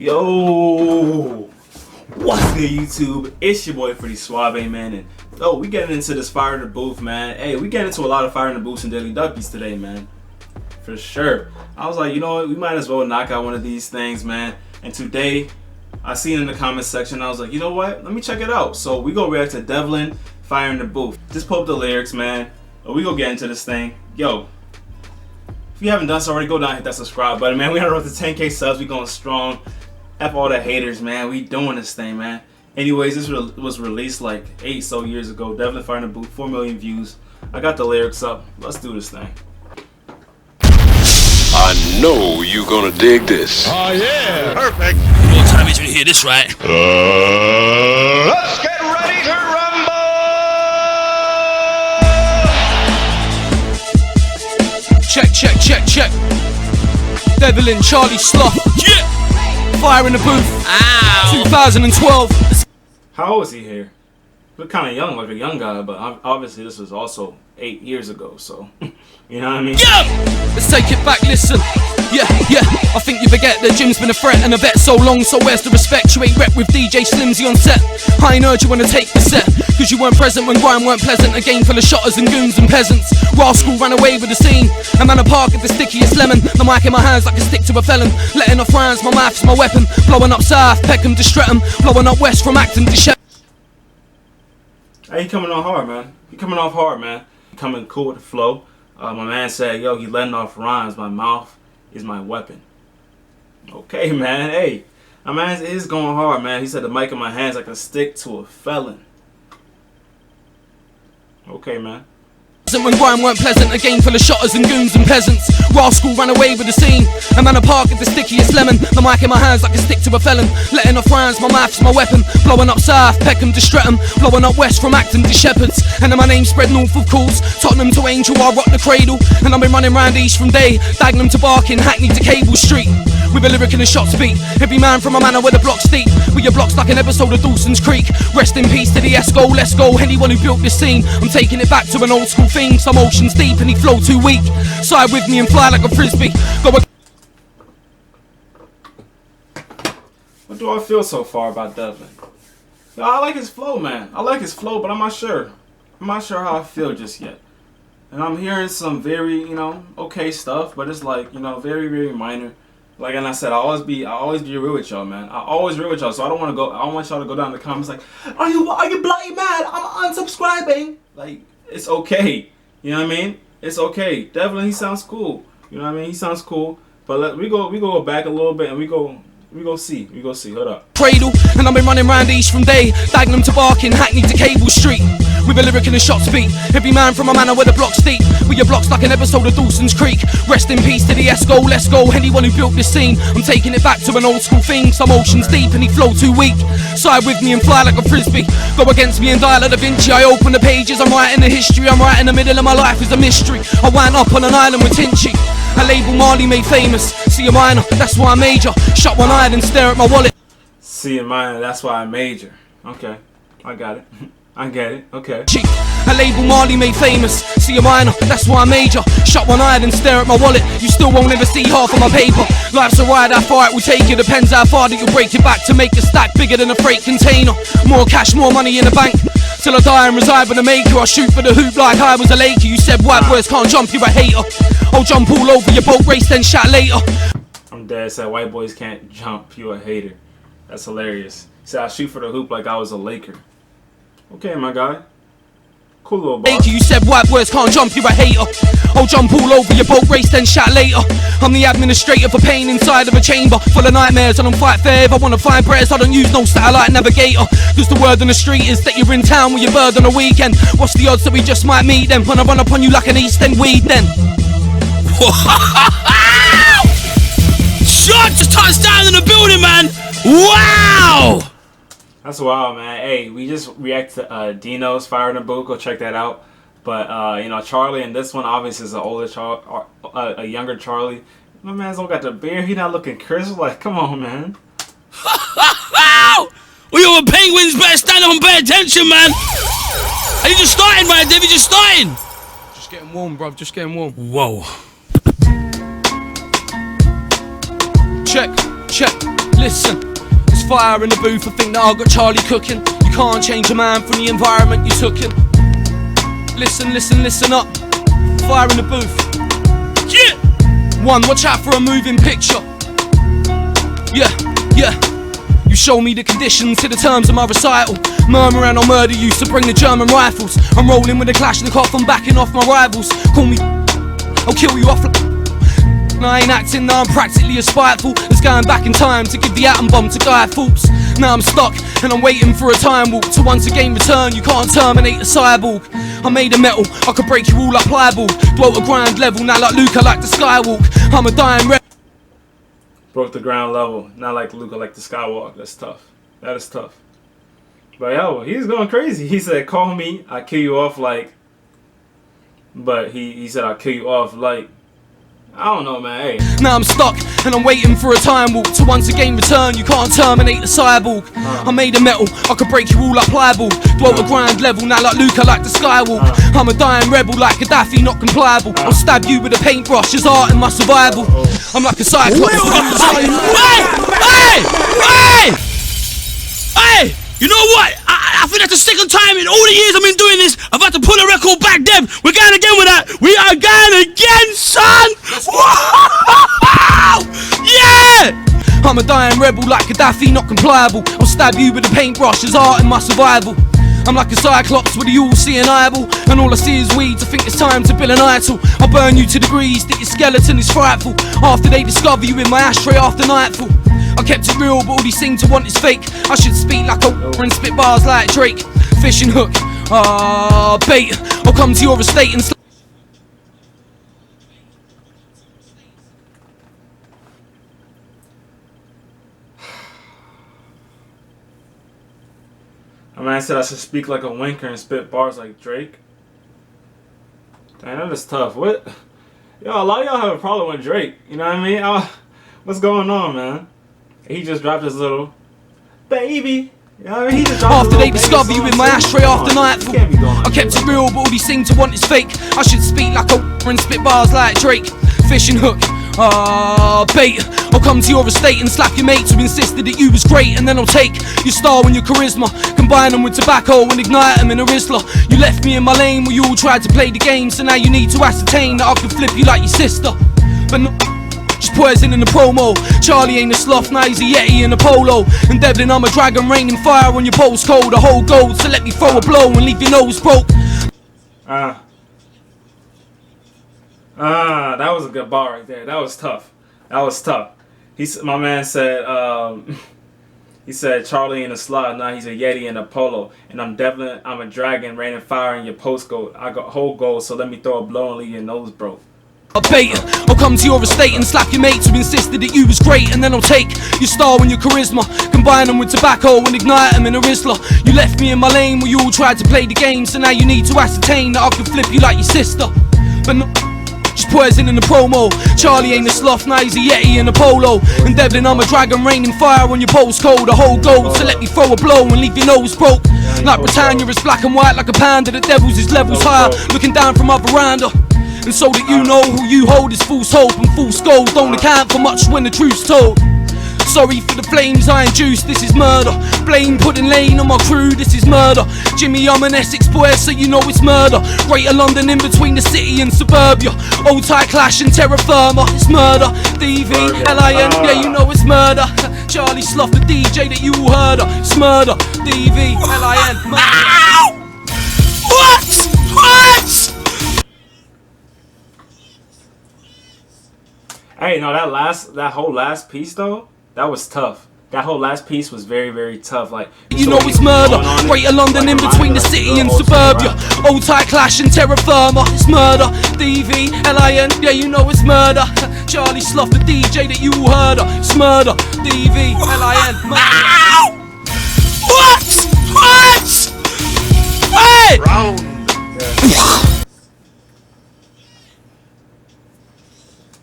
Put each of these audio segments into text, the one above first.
Yo, what's good, YouTube? It's your boy Pretty Suave, man, and we getting into this fire in the booth, man. Hey, we getting into a lot of fire in the booths and daily duckies today, man, for sure. I was like, you know what, we might as well knock out one of these things, man. And today, I seen in the comment section, I was like, you know what, let me check it out. So we go react to Devlin, Fire in the Booth. Just pull up the lyrics, man. We go get into this thing. Yo, if you haven't done so already, go down and hit that subscribe button, man. We on the road to 10K subs. We going strong. F all the haters, man. We doing this thing, man. Anyways, this was released like 8 so years ago. Devlin, Fire in the Booth, 4 million views. I got the lyrics up. Let's do this thing. I know you gonna dig this. Oh yeah! Perfect. What time is when you hear this, right? Let's get ready to rumble! Check, check, check, check. Devlin, Charlie Sloth. Yeah! Fire in the Booth. Ow! 2012. How old is he here? Look kind of young, like a young guy, but obviously this was also 8 years ago, so you know what I mean? Yeah! Let's take it back, listen. Yeah, yeah. I think you forget that Jim's been a threat and a vet so long, so where's the respect? You ain't rep with DJ Slimzy on set. I ain't heard you wanna take the set, cause you weren't present when grime weren't pleasant. A game full of shotters and goons and peasants. Rascal ran away with the scene. A man a park at the stickiest lemon. The mic in my hands like a stick to a felon. Letting off rounds, my mouth's my weapon. Blowing up south, Peckham to Streatham. Blowing up west from Acton to Shep. Hey, he coming on hard, man. He coming off hard, man. He coming cool with the flow. My man said, yo, he letting off rhymes. My mouth is my weapon. Okay, man. Hey, my man is going hard, man. He said the mic in my hands like a stick to a felon. Okay, man. When grime weren't pleasant, a game full of shotters and goons and peasants. Rascal ran away with the scene. A man a park at the stickiest lemon. The mic in my hands like a stick to a felon. Letting off rounds, my mouth's my weapon. Blowing up south, Peckham to Streatham. Blowing up west from Acton to Shepherds. And then my name spread north of calls. Tottenham to Angel, I rock the cradle. And I've been running round east from day. Dagenham to Barking, Hackney to Cable Street. With a lyric and a shot speed. Every man from a manor where the block's deep. With your blocks like an episode of Dawson's Creek. Rest in peace to the Esco, let's go. Anyone who built this scene, I'm taking it back to an old school theme. Some oceans deep and he flow too weak. Side with me and fly like a frisbee. What do I feel so far about Devlin? Yo, I like his flow, man. I like his flow, but I'm not sure. I'm not sure how I feel just yet. And I'm hearing some very, you know, okay stuff, but it's like, you know, very, very minor. Like, and I said, I always be real with y'all, man. I always real with y'all, so I don't want y'all to go down in the comments like, are you bloody mad? I'm unsubscribing. Like, it's okay. You know what I mean? It's okay. Devlin, he sounds cool. You know what I mean? He sounds cool. But we go back a little bit and we go see. Hold up. Cradle, and I've been running round east from day. Dagenham to Barking, Hackney to Cable Street. With a lyric and a shot speed. Every man from a manor where the block's deep. With your blocks like an episode of Dawson's Creek. Rest in peace to the Esco, let's go. Anyone who built this scene, I'm taking it back to an old school thing. Some oceans deep and he flow too weak. Side with me and fly like a frisbee. Go against me and die like Da Vinci. I open the pages, I'm writing the history. I'm right in the middle of my life is a mystery. I wound up on an island with Tinchy. A label Marley made famous. See a minor, that's why I major. Shut one eye and stare at my wallet. See a minor, that's why I major. Okay, I got it. I get it, okay. A label Marley made famous. See a minor, that's why I major. Shut one eye and stare at my wallet. You still won't ever see half of my paper. Life's a ride, how far it will take you. Depends how far that you break it back to make a stack bigger than a freight container. More cash, more money in the bank. Till I die and reside with a maker. I shoot for the hoop like I was a Laker. You said white boys can't jump, you're a hater. I'll jump all over your boat race, then shout later. I'm dead. Said white boys can't jump, you a hater. That's hilarious. Said I shoot for the hoop like I was a Laker. Okay, my guy. Cool little bar. You said white boys can't jump, you're a hater. I'll jump all over your boat race, then shout later. I'm the administrator for pain inside of a chamber full of nightmares. I don't fight fair. If I wanna find prayers, I don't use no satellite navigator. Cause the word on the street is that you're in town with your bird on a weekend. What's the odds that we just might meet then? When I run up on you like an East End weed then. Shot just touched down in the building, man. Wow! That's wild, man. Hey, we just react to Dino's Fire in the Booth. Go check that out. But you know, Charlie and this one obviously is an older Charlie, a younger Charlie. My man's don't got the beard. He not looking crisp. Like, come on, man. We all penguins better stand up and pay attention, man. Are you just starting, man? David, just starting. Just getting warm, bruv. Just getting warm. Whoa. Check, check. Listen, there's fire in the booth. I think that I got Charlie cooking. You can't change a man from the environment you took him. Listen, listen, listen up. Fire in the booth. Yeah. One, watch out for a moving picture. Yeah, yeah. You show me the conditions to the terms of my recital. Murmur and I'll murder you, so bring the German rifles. I'm rolling with a Kalashnikov, I'm backing off my rivals. Call me, I'll kill you off. Now I ain't acting, now I'm practically as spiteful as going back in time to give the atom bomb to Guy Fawkes. Now I'm stuck and I'm waiting for a time warp to once again return. You can't terminate a cyborg. I made of metal, I could break you all up pliable. Dwelt a grind level, now like Luke I like the skywalk. I'm a dying rebel. Broke the ground level, not like Luke, like the skywalk. That's tough. That is tough. But yo, he's going crazy. He said, call me, I'll kill you off like. But he said, I'll kill you off like. I don't know, man. Hey. Now I'm stuck and I'm waiting for a time warp to once again return. You can't terminate the cyborg. I made of metal, I could break you all up pliable. Dwelt a grind level, now like Luke I like the skywalk. I'm a dying rebel like Gaddafi, not compliable. I'll stab you with a paintbrush as art in my survival. I'm like a cyclops. Hey! You know what? I think that's the second time in all the years I've been doing this. I've had to pull a record back, Dev. We're going again with that. We are going again, son! Wow! Yeah! I'm a dying rebel like Gaddafi, not compliable. I'll stab you with a paintbrush as art in my survival. I'm like a cyclops with a all-seeing eyeball, and all I see is weeds. I think it's time to build an idol. I'll burn you to degrees that your skeleton is frightful. After they discover you in my ashtray after nightfall. I kept it real, but all these seem to want is fake. I should speak like a and spit bars like Drake. Fishing hook, bait. I'll come to your estate and A man said I should speak like a winker and spit bars like Drake. Damn, that is tough. What? Yo, a lot of y'all have a problem with Drake. You know what I mean? What's going on, man? He just dropped his little baby. You know what I mean? He just dropped after they discover you in my ashtray after nightfall. I kept it real, but all these seem to want is fake. I should speak like a and spit bars like Drake. Fishing hook, bait. I'll come to your estate and slap your mates who insisted that you was great, and then I'll take your style and your charisma, combine them with tobacco and ignite them in a Rizzler. You left me in my lane where you all tried to play the game, so now you need to ascertain that I can flip you like your sister. But no, just poison in the promo. Charlie ain't a sloth, now he's a Yeti in a polo. And Devlin, I'm a dragon raining fire on your postcode. A whole gold, so let me throw a blow and leave your nose broke. That was a good bar right there. That was tough. That was tough. My man said, he said Charlie in a slot, now he's a Yeti in a polo. And I'm Devlin, I'm a dragon raining fire in your postcode. I got whole gold, so let me throw a blow and leave your nose broke. I'll bait, I'll come to your estate and slap your mates who insisted that you was great, and then I'll take your style and your charisma, combine them with tobacco and ignite them in a Rizzler. You left me in my lane where you all tried to play the game, so now you need to ascertain that I can flip you like your sister. But no, just poison in the promo. Charlie ain't a sloth, now he's a Yeti in a polo. And Devlin, I'm a dragon raining fire on your postcode. A whole gold, so let me throw a blow and leave your nose broke. Like Britannia, it's black and white like a panda. The devil's his levels higher, looking down from our veranda. And so that you know who you hold is false hope and false gold. Don't account for much when the truth's told. Sorry for the flames I induced, this is murder. Blame pudding lane on my crew, this is murder. Jimmy, I'm an Essex boy, so you know it's murder. Greater London in between the city and suburbia. Old tie clash and terra firma, it's murder. DVLIN, yeah you know it's murder. Charlie Sloth, the DJ that you all heard of. It's murder, DVLIN, murder. What? Hey, no, that whole last piece though, that was tough. That whole last piece was very, very tough. Like you know it's murder. Greater London in between the city and suburbia. Old tie clash and terra firma. It's murder. DVLIN, yeah you know it's murder. Charlie Sloth, the DJ that you all heard of. It's murder. DVLIN, murder. What? Hey!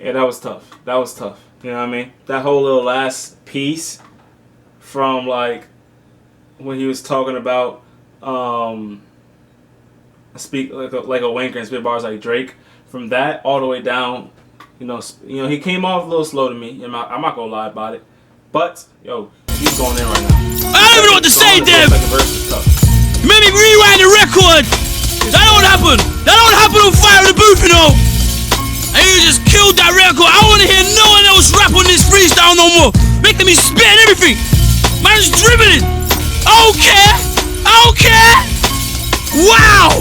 Yeah, that was tough. That was tough. You know what I mean? That whole little last piece from like when he was talking about speak like a wanker and spit bars like Drake. From that all the way down, you know, he came off a little slow to me. I'm not gonna lie about it. But yo, he's going in right now. I don't even know what to say, Dev. Second verse is tough. You made me rewind the record. That don't happen. That don't happen on Fire in the Booth, you know. And you just killed that record. I want to hear no one else rap on this freestyle no more. Making me spit and everything. Man's dribbling. I don't care. I don't care. Wow.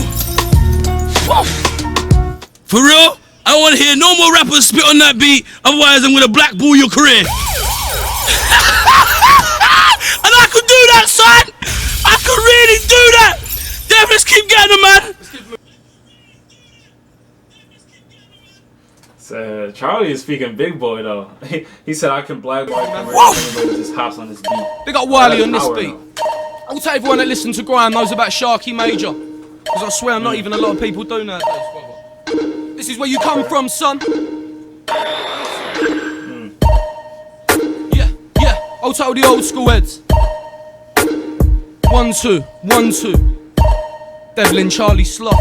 For real, I don't want to hear no more rappers spit on that beat. Otherwise, I'm gonna blackball your career. And I could do that, son. I could really do that. Damn, let's keep getting them, man. So Charlie is speaking big boy though. He said I can blackball anybody just hops on this beat. They got Wiley on this Power, beat. though. I'll tell everyone that listens to Grime knows about Sharky Major. Because I swear not even a lot of people do nowadays, brother. This is where you come from, son. Yeah, yeah. I'll tell the old school heads. 1, 2, 1, 2. Devlin, Charlie Sloth.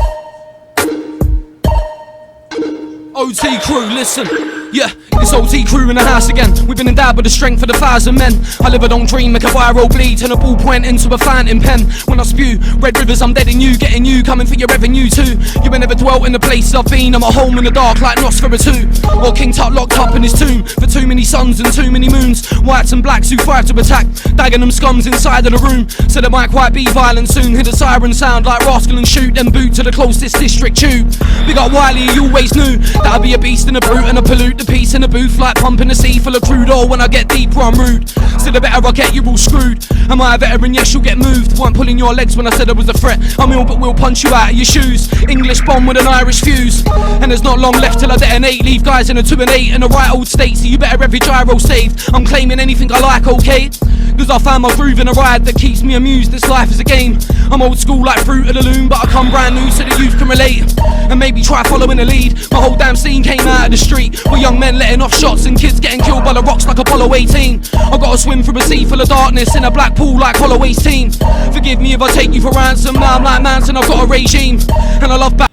OT crew, listen. Yeah, it's OT crew in the house again. We've been endowed with the strength of 1,000 men. I live a don't dream, make a viral bleed, turn a ballpoint into a fountain pen. When I spew, red rivers, I'm dead in you, getting you, coming for your revenue too. You ain't never dwelt in the place I've been. I'm a home in the dark like Nosferatu, or King Tut locked up in his tomb for too many suns and too many moons. Whites and blacks who thrive to attack, dagging them scums inside of the room. So there might quite be violence soon. Hear the siren sound like rascal and shoot, then boot to the closest district tube. Big up Wiley, you always knew that I'd be a beast and a brute and a pollute the peace in the booth like pumping a sea full of crude oil. When I get deeper I'm rude, still the better I get you all screwed. Am I a veteran? Yes, you'll get moved. Weren't pulling your legs when I said I was a threat. I'm ill but we'll punch you out of your shoes. English bomb with an Irish fuse, and there's not long left till I detonate. Leave guys in a 2 and 8 in the right old state, so you better every gyro saved. I'm claiming anything I like, okay? Cause I found my groove in a ride that keeps me amused. This life is a game. I'm old school like Fruit of the Loom, but I come brand new so the youth can relate and maybe try following the lead. My whole damn scene came out of the street with young men letting off shots and kids getting killed by the rocks like Apollo 18. I gotta swim through a sea full of darkness in a black pool like Holloway's team. Forgive me if I take you for ransom. Now I'm like Manson, I've got a regime and I love back.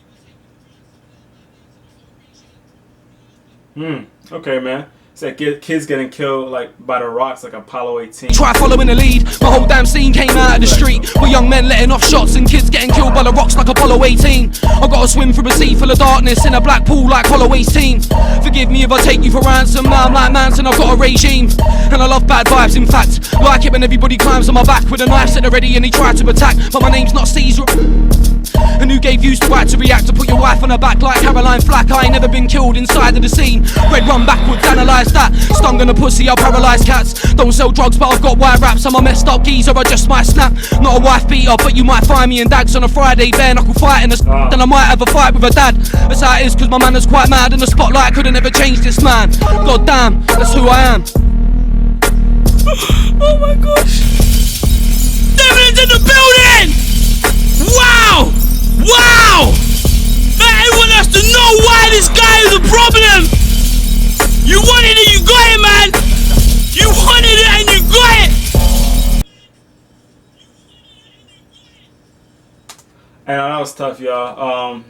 Okay, man. It's like kids getting killed like by the rocks like Apollo 18. Try following the lead. My whole damn scene came out of the street with young men letting off shots and kids getting killed by the rocks like Apollo 18. I gotta swim through a sea full of darkness in a black pool like Holloway's team. Forgive me if I take you for ransom. Now I'm like Manson, I've got a regime and I love bad vibes. In fact, like it when everybody climbs on my back with a knife set already and he tried to attack, but my name's not Caesar. And who gave you the right to react to put your wife on her back like Caroline Flack? I ain't never been killed inside of the scene. Red run backwards, analyse that. Stung on a pussy, I'll paralyse cats. Don't sell drugs but I've got wire raps. I'm a messed up geezer, I just might snap. Not a wife beater, but you might find me in Dags on a Friday. Bare knuckle fighting us, then I might have a fight with a dad. That's how it is cause my man is quite mad and the spotlight couldn't ever change this man. God damn, that's who I am. Oh my gosh. Devlin's in the building! Wow! Wow! Everyone has to know why this guy is a problem! You wanted it, you got it, man! You wanted it and you got it! And that was tough, y'all.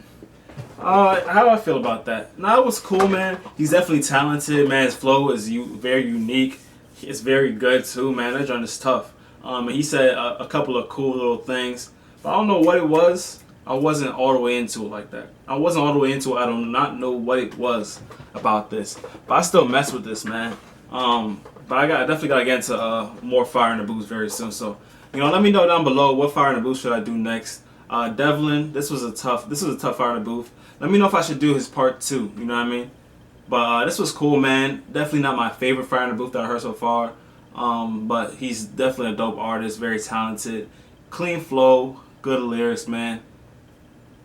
How do I feel about that? Nah, it was cool, man. He's definitely talented, man. His flow is very unique. It's very good too, man. That joint is tough. And he said a couple of cool little things, but I don't know what it was. I wasn't all the way into it like that. I wasn't all the way into it. I do not know what it was about this, but I still mess with this, man. But I definitely gotta get into more Fire in the Booth very soon. So, let me know down below what Fire in the Booth should I do next. Devlin, this was a tough Fire in the Booth. Let me know if I should do his part 2. You know what I mean? But this was cool, man. Definitely not my favorite Fire in the Booth that I heard so far. But he's definitely a dope artist, very talented, clean flow, good lyrics, man.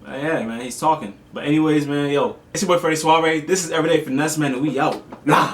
Yeah, man, he's talking. But anyways, man, yo, it's your boy Freddy Suave. This is Everyday Finesse, man, and we out. Nah.